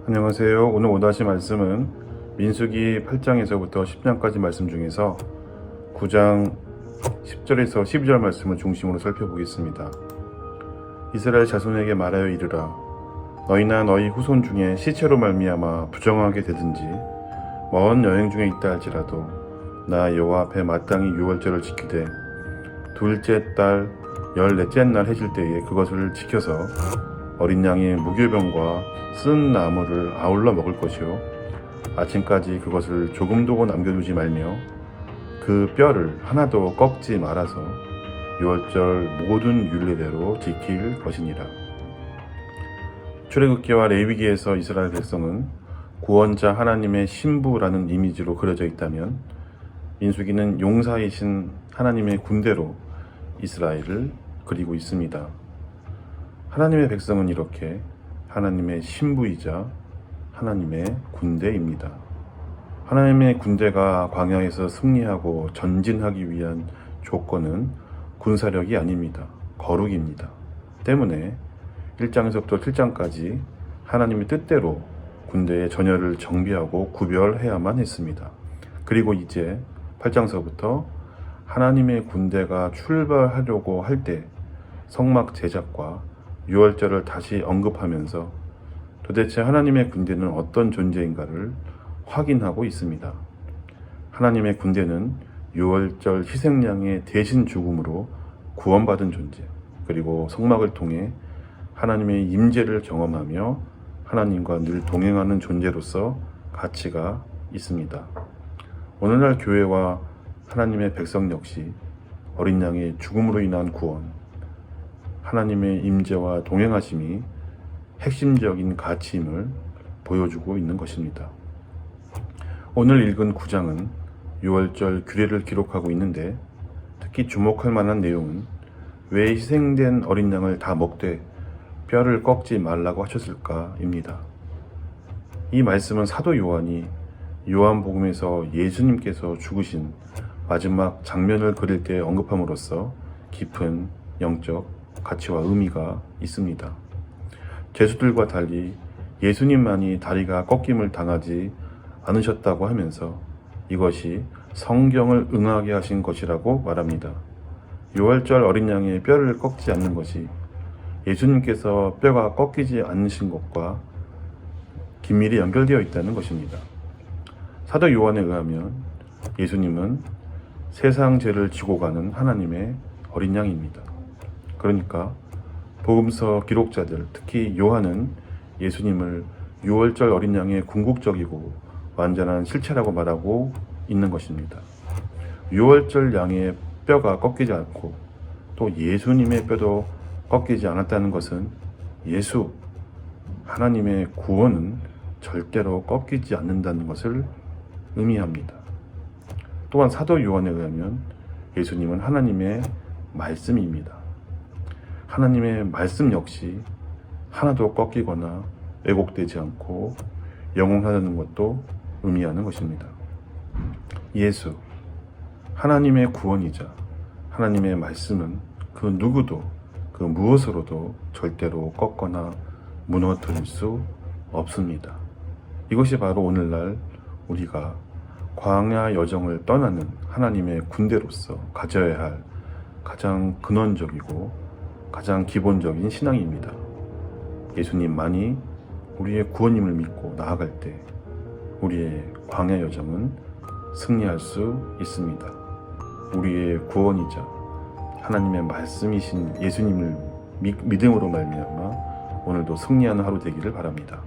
안녕하세요. 오늘 오다시 말씀은 민수기 8장에서부터 10장까지 말씀 중에서 9장 10절에서 12절 말씀을 중심으로 살펴보겠습니다. 이스라엘 자손에게 말하여 이르라. 너희나 너희 후손 중에 시체로 말미암아 부정하게 되든지 먼 여행 중에 있다 할지라도 나 여호와 앞에 마땅히 유월절을 지키되 둘째 달 14째 날 해질 때에 그것을 지켜서 어린 양의 무교병과 쓴 나무를 아울러 먹을 것이요 아침까지 그것을 조금도 남겨두지 말며 그 뼈를 하나도 꺾지 말아서 유월절 모든 율례대로 지킬 것이니라. 출애굽기와 레위기에서 이스라엘 백성은 구원자 하나님의 신부라는 이미지로 그려져 있다면 민수기는 용사이신 하나님의 군대로 이스라엘을 그리고 있습니다. 하나님의 백성은 이렇게 하나님의 신부이자 하나님의 군대입니다. 하나님의 군대가 광야에서 승리하고 전진하기 위한 조건은 군사력이 아닙니다. 거룩입니다. 때문에 1장에서부터 7장까지 하나님의 뜻대로 군대의 전열을 정비하고 구별해야만 했습니다. 그리고 이제 8장서부터 하나님의 군대가 출발하려고 할 때 성막 제작과 유월절을 다시 언급하면서 도대체 하나님의 군대는 어떤 존재인가를 확인하고 있습니다. 하나님의 군대는 유월절 희생양의 대신 죽음으로 구원받은 존재, 그리고 성막을 통해 하나님의 임재를 경험하며 하나님과 늘 동행하는 존재로서 가치가 있습니다. 오늘날 교회와 하나님의 백성 역시 어린 양의 죽음으로 인한 구원, 하나님의 임재와 동행하심이 핵심적인 가치임을 보여주고 있는 것입니다. 오늘 읽은 9장은 유월절 규례를 기록하고 있는데 특히 주목할 만한 내용은 왜 희생된 어린 양을 다 먹되 뼈를 꺾지 말라고 하셨을까입니다. 이 말씀은 사도 요한이 요한복음에서 예수님께서 죽으신 마지막 장면을 그릴 때 언급함으로써 깊은 영적 가치와 의미가 있습니다. 제수들과 달리 예수님만이 다리가 꺾임을 당하지 않으셨다고 하면서 이것이 성경을 응하게 하신 것이라고 말합니다. 유월절 어린 양의 뼈를 꺾지 않는 것이 예수님께서 뼈가 꺾이지 않으신 것과 긴밀히 연결되어 있다는 것입니다. 사도 요한에 의하면 예수님은 세상 죄를 지고 가는 하나님의 어린 양입니다. 그러니까 복음서 기록자들, 특히 요한은 예수님을 유월절 어린 양의 궁극적이고 완전한 실체라고 말하고 있는 것입니다. 유월절 양의 뼈가 꺾이지 않고 또 예수님의 뼈도 꺾이지 않았다는 것은 예수, 하나님의 구원은 절대로 꺾이지 않는다는 것을 의미합니다. 또한 사도 요한에 의하면 예수님은 하나님의 말씀입니다. 하나님의 말씀 역시 하나도 꺾이거나 왜곡되지 않고 영원하다는 것도 의미하는 것입니다. 예수, 하나님의 구원이자 하나님의 말씀은 그 누구도 그 무엇으로도 절대로 꺾거나 무너뜨릴 수 없습니다. 이것이 바로 오늘날 우리가 광야 여정을 떠나는 하나님의 군대로서 가져야 할 가장 근원적이고 가장 기본적인 신앙입니다. 예수님만이 우리의 구원임을 믿고 나아갈 때 우리의 광야 여정은 승리할 수 있습니다. 우리의 구원이자 하나님의 말씀이신 예수님을 믿음으로 말미암아 오늘도 승리하는 하루 되기를 바랍니다.